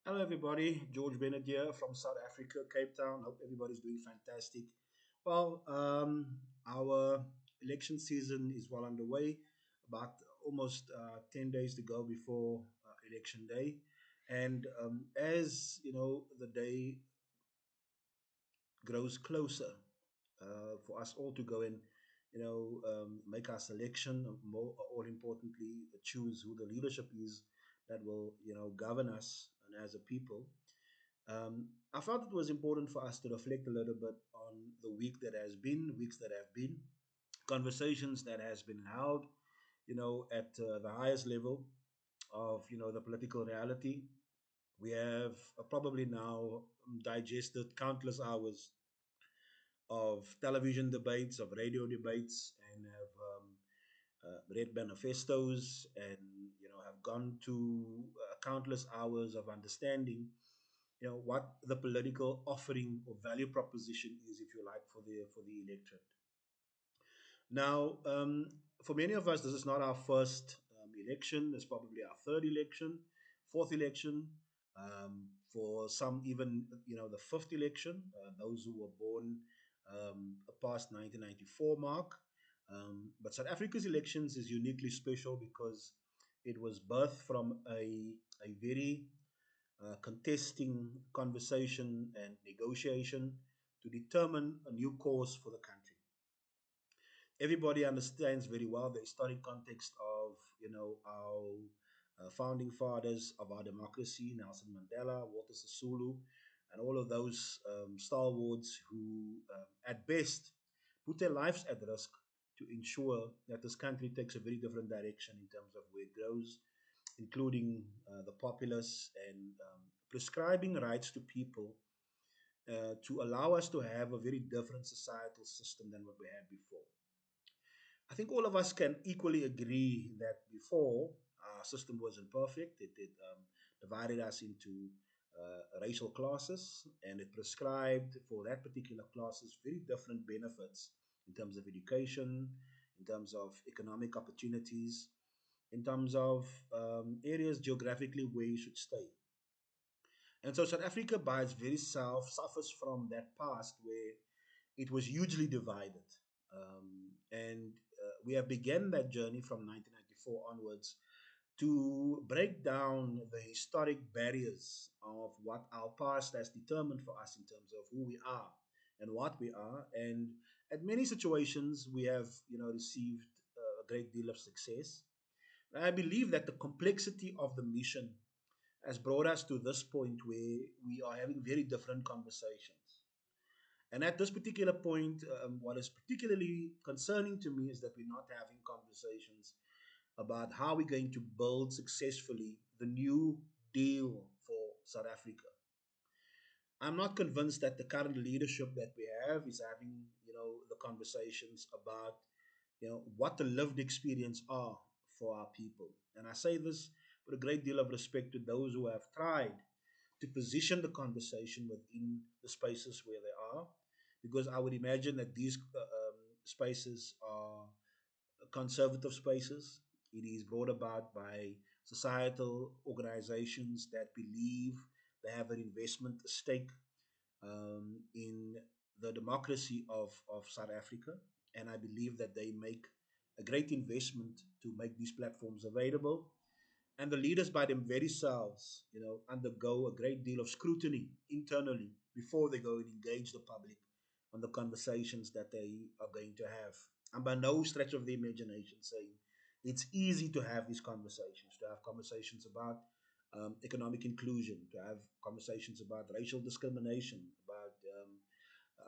Hello, everybody. George Bennett here from South Africa, Cape Town. Hope everybody's doing fantastic. Well, our election season is well underway. About almost 10 days to go before election day. And as you know, the day grows closer for us all to go and make our selection. More all importantly, choose who the leadership is that will govern us and as a people. I felt it was important for us to reflect a little bit on the week that has been, weeks that have been, conversations that has been held, at the highest level of the political reality. We have probably now digested countless hours of television debates, of radio debates, and have read manifestos, and have gone to countless hours of understanding what the political offering or value proposition is, if you like, for the electorate. Now, for many of us, this is not our first election. It's probably our third election, fourth election. For some, even the fifth election. Those who were born past 1994 mark. But South Africa's elections is uniquely special because it was birthed from a very contesting conversation and negotiation to determine a new course for the country. Everybody understands very well the historic context of our founding fathers of our democracy, Nelson Mandela, Walter Sisulu, and all of those stalwarts who, at best, put their lives at risk to ensure that this country takes a very different direction in terms of where it grows, including the populace, and prescribing rights to people to allow us to have a very different societal system than what we had before. I think all of us can equally agree that before our system wasn't perfect. It divided us into racial classes, and it prescribed for that particular classes very different benefits in terms of education, in terms of economic opportunities, in terms of areas geographically where you should stay. And so South Africa, by its very self, suffers from that past where it was hugely divided. And we have begun that journey from 1994 onwards to break down the historic barriers of what our past has determined for us in terms of who we are and what we are. And at many situations, we have, received a great deal of success. I believe that the complexity of the mission has brought us to this point where we are having very different conversations. And at this particular point, what is particularly concerning to me is that we're not having conversations about how we're going to build successfully the new deal for South Africa. I'm not convinced that the current leadership that we have is having, the conversations about, what the lived experience are for our people. And I say this with a great deal of respect to those who have tried to position the conversation within the spaces where they are, because I would imagine that these spaces are conservative spaces. It is brought about by societal organizations that believe they have an investment stake in the democracy of South Africa. And I believe that they make a great investment to make these platforms available. And the leaders by them very selves, undergo a great deal of scrutiny internally before they go and engage the public on the conversations that they are going to have. And by no stretch of the imagination saying it's easy to have these conversations, to have conversations about economic inclusion, to have conversations about racial discrimination, about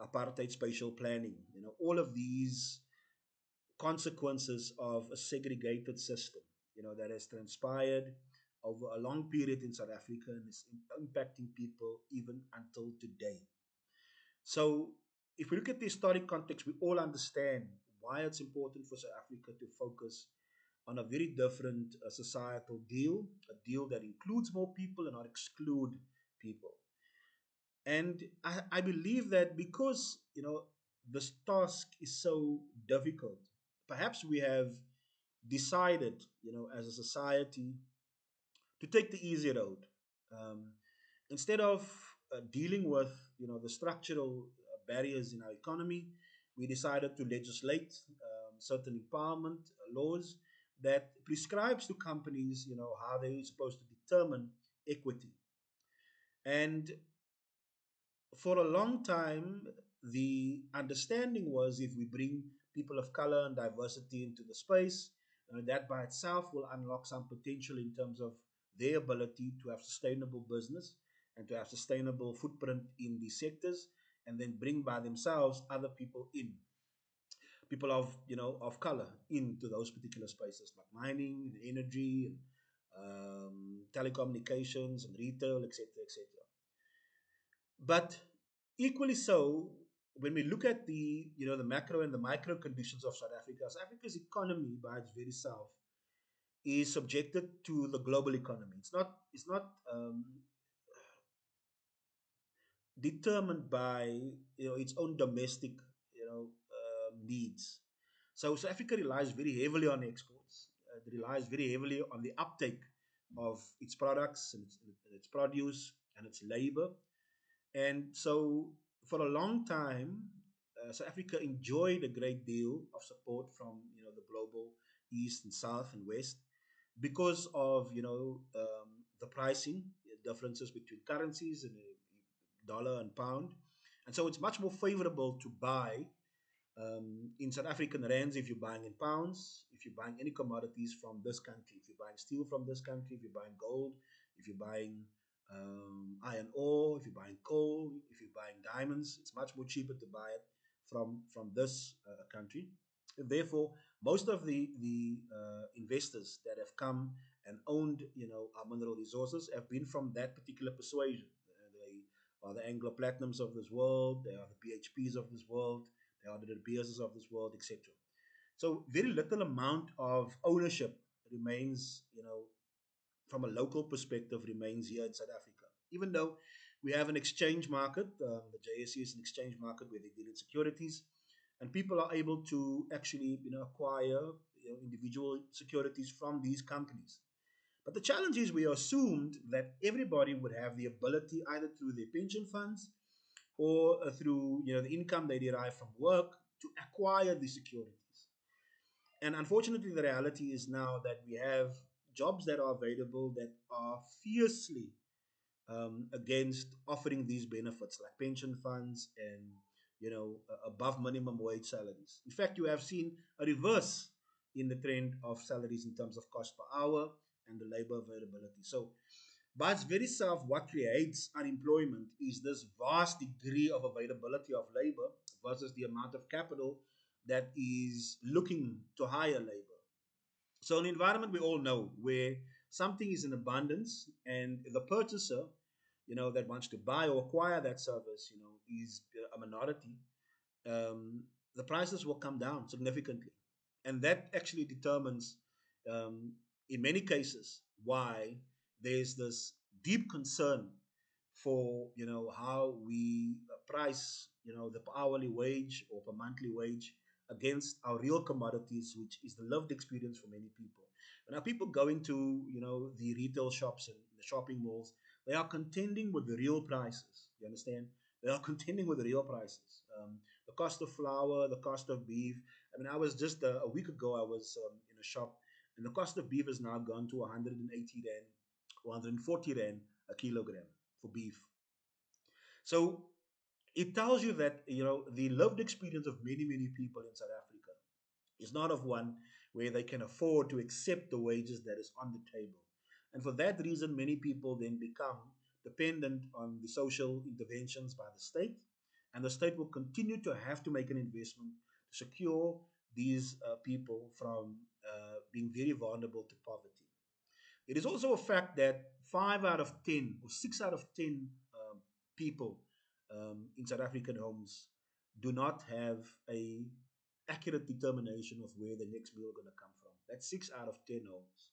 apartheid spatial planning, all of these consequences of a segregated system, that has transpired over a long period in South Africa and is impacting people even until today. So, if we look at the historic context, we all understand why it's important for South Africa to focus on a very different societal deal, a deal that includes more people and not exclude people. And I believe that because, this task is so difficult, perhaps we have decided, as a society, to take the easy road. Um, Instead of dealing with the structural barriers in our economy, we decided to legislate certain empowerment laws that prescribes to companies how they're supposed to determine equity. And for a long time, the understanding was if we bring people of color and diversity into the space, that by itself will unlock some potential in terms of their ability to have sustainable business and to have sustainable footprint in these sectors, and then bring by themselves other people in, people of of color into those particular spaces like mining and energy and telecommunications and retail, etc., etc. But equally so, when we look at the the macro and the micro conditions of South Africa's economy by its very self is subjected to the global economy. It's not determined by its own domestic needs. So South Africa relies very heavily on exports. It relies very heavily on the uptake of its products and its produce and its labor. And so, for a long time, South Africa enjoyed a great deal of support from the global East and South and West because of the pricing differences between currencies and dollar and pound, and so it's much more favorable to buy in South African rands if you're buying in pounds, if you're buying any commodities from this country, if you're buying steel from this country, if you're buying gold, if you're buying iron ore, if you're buying coal, if you're buying diamonds, it's much more cheaper to buy it from this country. And therefore, most of the investors that have come and owned our mineral resources have been from that particular persuasion. They are the Anglo Platinums of this world. They are the BHPs of this world. They are the De Beers of this world, etc. So very little amount of ownership remains, from a local perspective, remains here in South Africa. Even though we have an exchange market, the JSE is an exchange market where they deal in securities, and people are able to actually, acquire individual securities from these companies. But the challenge is we assumed that everybody would have the ability either through their pension funds or through the income they derive from work to acquire these securities. And unfortunately, the reality is now that we have jobs that are available that are fiercely against offering these benefits like pension funds and above minimum wage salaries. In fact, you have seen a reverse in the trend of salaries in terms of cost per hour and the labor availability. So by its very self, what creates unemployment is this vast degree of availability of labor versus the amount of capital that is looking to hire labor. So, an environment we all know where something is in abundance and the purchaser, that wants to buy or acquire that service, is a minority, the prices will come down significantly. And that actually determines, in many cases, why there's this deep concern for how we price the hourly wage or per monthly wage against our real commodities, which is the lived experience for many people. Now people go into the retail shops and the shopping malls, they are contending with the real prices. You understand? They are contending with the real prices. The cost of flour, the cost of beef. I mean, I was just a week ago. I was in a shop, and the cost of beef has now gone to 180 rand, 140 rand a kilogram for beef. So it tells you that the lived experience of many people in South Africa is not of one where they can afford to accept the wages that is on the table. And for that reason, many people then become dependent on the social interventions by the state, and the state will continue to have to make an investment to secure these people from being very vulnerable to poverty. It is also a fact that 5 out of 10 or 6 out of 10 people in South African homes do not have a accurate determination of where the next meal is going to come from. That's 6 out of 10 homes.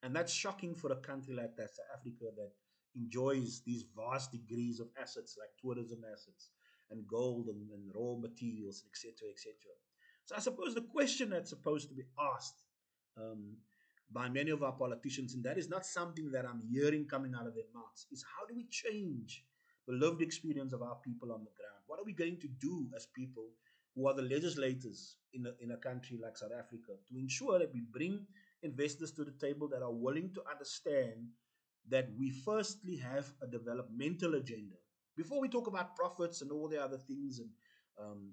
And that's shocking for a country like that, South Africa, that enjoys these vast degrees of assets like tourism assets and gold and raw materials, etc., etc. So I suppose the question that's supposed to be asked um, by many of our politicians, and that is not something that I'm hearing coming out of their mouths, is how do we change the lived experience of our people on the ground? What are we going to do as people who are the legislators in a country like South Africa to ensure that we bring investors to the table that are willing to understand that we firstly have a developmental agenda before we talk about profits and all the other things and um,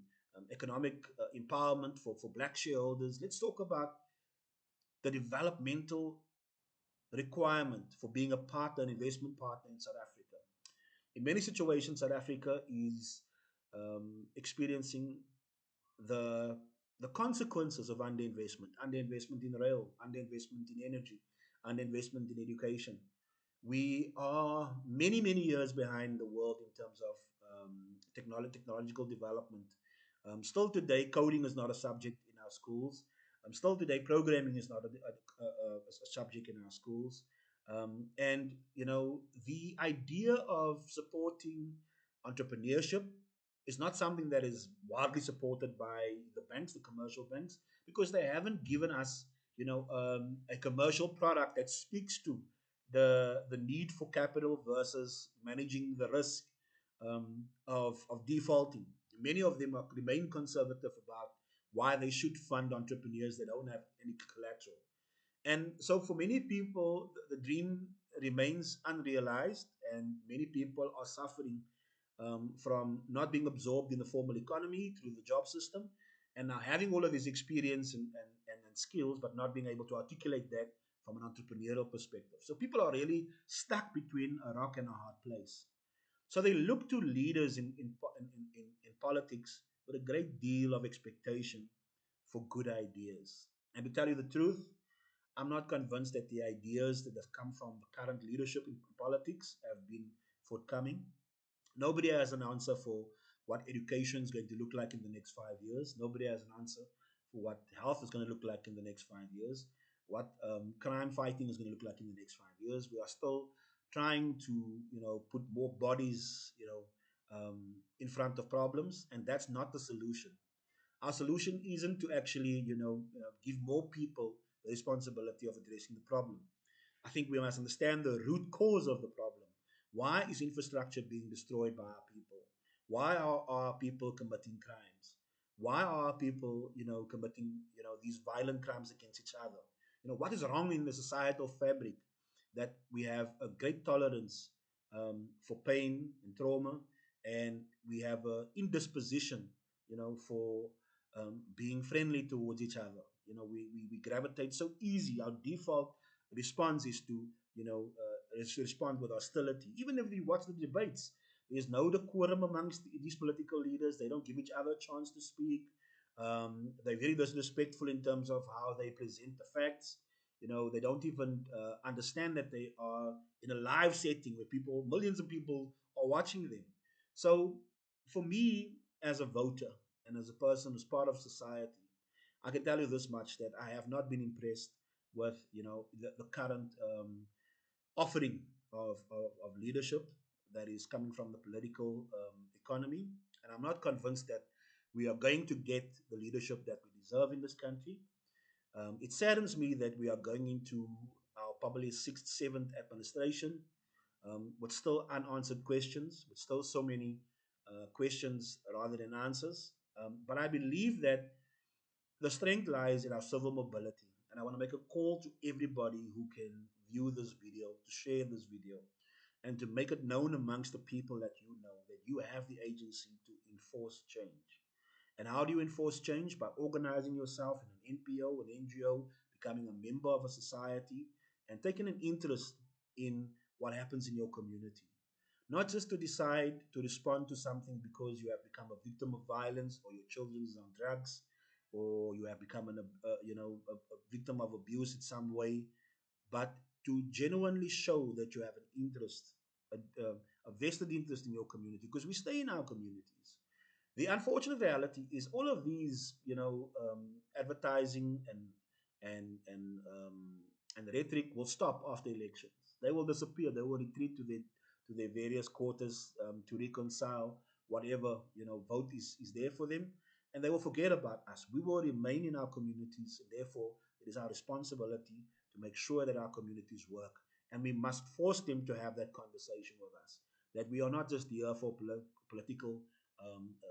economic empowerment for black shareholders. Let's talk about the developmental requirement for being a partner, an investment partner in South Africa. In many situations, South Africa is experiencing the the consequences of underinvestment in rail, underinvestment in energy, underinvestment in education. We are many, many years behind the world in terms of technological development. Still today, coding is not a subject in our schools. Still today, programming is not a subject in our schools. And, you know, the idea of supporting entrepreneurship is not something that is widely supported by the banks, the commercial banks, because they haven't given us, a commercial product that speaks to the need for capital versus managing the risk of defaulting. Many of them remain conservative about why they should fund entrepreneurs that don't have any collateral. And so, for many people, the dream remains unrealized, and many people are suffering from not being absorbed in the formal economy through the job system, and now having all of this experience and skills, but not being able to articulate that from an entrepreneurial perspective. So, people are really stuck between a rock and a hard place. So, they look to leaders in politics with a great deal of expectation for good ideas. And to tell you the truth, I'm not convinced that the ideas that have come from the current leadership in politics have been forthcoming. Nobody has an answer for what education is going to look like in the next 5 years. Nobody has an answer for what health is going to look like in the next 5 years, what crime fighting is going to look like in the next 5 years. We are still trying to, put more bodies, in front of problems, and that's not the solution. Our solution isn't to actually, give more people the responsibility of addressing the problem. I think we must understand the root cause of the problem. Why is infrastructure being destroyed by our people? Why are our people committing crimes? Why are people, committing, these violent crimes against each other? What is wrong in the societal fabric that we have a great tolerance for pain and trauma, and we have an indisposition, for being friendly towards each other. We gravitate so easy. Our default response is to, respond with hostility. Even if we watch the debates, there's no decorum amongst these political leaders. They don't give each other a chance to speak. They're very disrespectful in terms of how they present the facts. They don't even understand that they are in a live setting where millions of people are watching them. So, for me, as a voter and as a person who's part of society, I can tell you this much, that I have not been impressed with, the current offering of leadership that is coming from the political economy. And I'm not convinced that we are going to get the leadership that we deserve in this country. It saddens me that we are going into our probably sixth, seventh administration with still unanswered questions, with still so many questions rather than answers. But I believe that the strength lies in our civil mobility. And I want to make a call to everybody who can view this video, to share this video, and to make it known amongst the people that you know that you have the agency to enforce change. And how do you enforce change? By organizing yourself in an NPO, an NGO, becoming a member of a society, and taking an interest in what happens in your community. Not just to decide to respond to something because you have become a victim of violence, or your children is on drugs, or you have become a victim of abuse in some way, but to genuinely show that you have an interest, a vested interest in your community, because we stay in our communities. The unfortunate reality is all of these, advertising and rhetoric will stop after elections. They will disappear. They will retreat to their various quarters to reconcile whatever vote is there for them, and they will forget about us. We will remain in our communities, and therefore it is our responsibility to make sure that our communities work. And we must force them to have that conversation with us. That we are not just here for political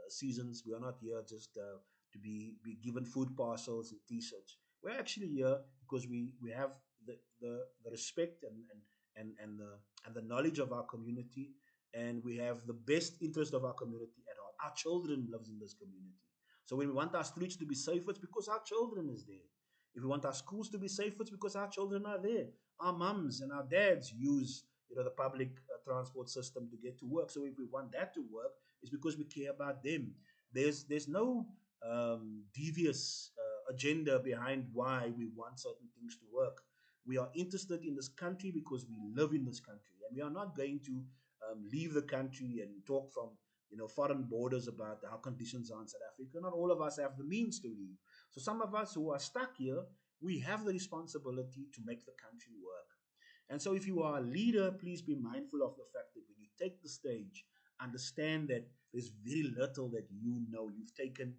seasons. We are not here just to be given food parcels and t-shirts. We're actually here because we have the respect and the knowledge of our community, and we have the best interest of our community at heart. Our children lives in this community. So when we want our streets to be safe, it's because our children is there. If we want our schools to be safe, it's because our children are there. Our mums and our dads use the public transport system to get to work. So if we want that to work, it's because we care about them. There's no devious agenda behind why we want certain things to work. We are interested in this country because we live in this country, and we are not going to leave the country and talk from foreign borders about how conditions are in South Africa. Not all of us have the means to leave. So some of us who are stuck here, we have the responsibility to make the country work. And so if you are a leader, please be mindful of the fact that when you take the stage, understand that there's very little that you know. You've taken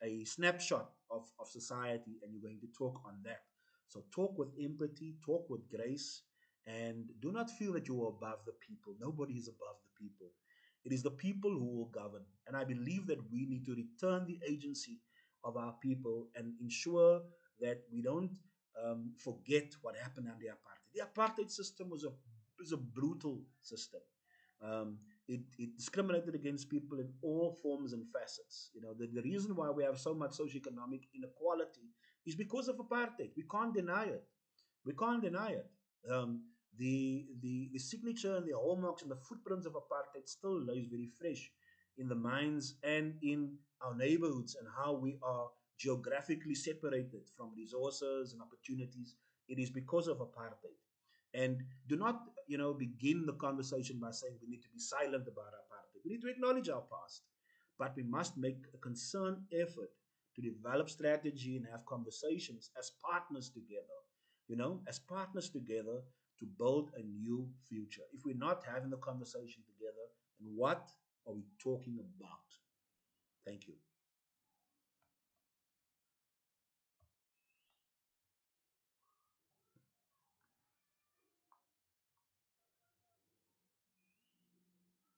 a snapshot of society and you're going to talk on that. So talk with empathy, talk with grace, and do not feel that you are above the people. Nobody is above the people. It is the people who will govern. And I believe that we need to return the agency of our people and ensure that we don't forget what happened under apartheid. The apartheid system was a brutal system. Um, it discriminated against people in all forms and facets. The reason why we have so much socioeconomic inequality is because of apartheid. We can't deny it. We can't deny it. Um, the signature and the hallmarks and the footprints of apartheid still lays very fresh in the minds and in our neighborhoods, and how we are geographically separated from resources and opportunities. It is because of apartheid. And do not, begin the conversation by saying we need to be silent about apartheid. We need to acknowledge our past, but we must make a concerned effort to develop strategy and have conversations as partners together. As partners together to build a new future. If we're not having the conversation together, then what are we talking about? Thank you.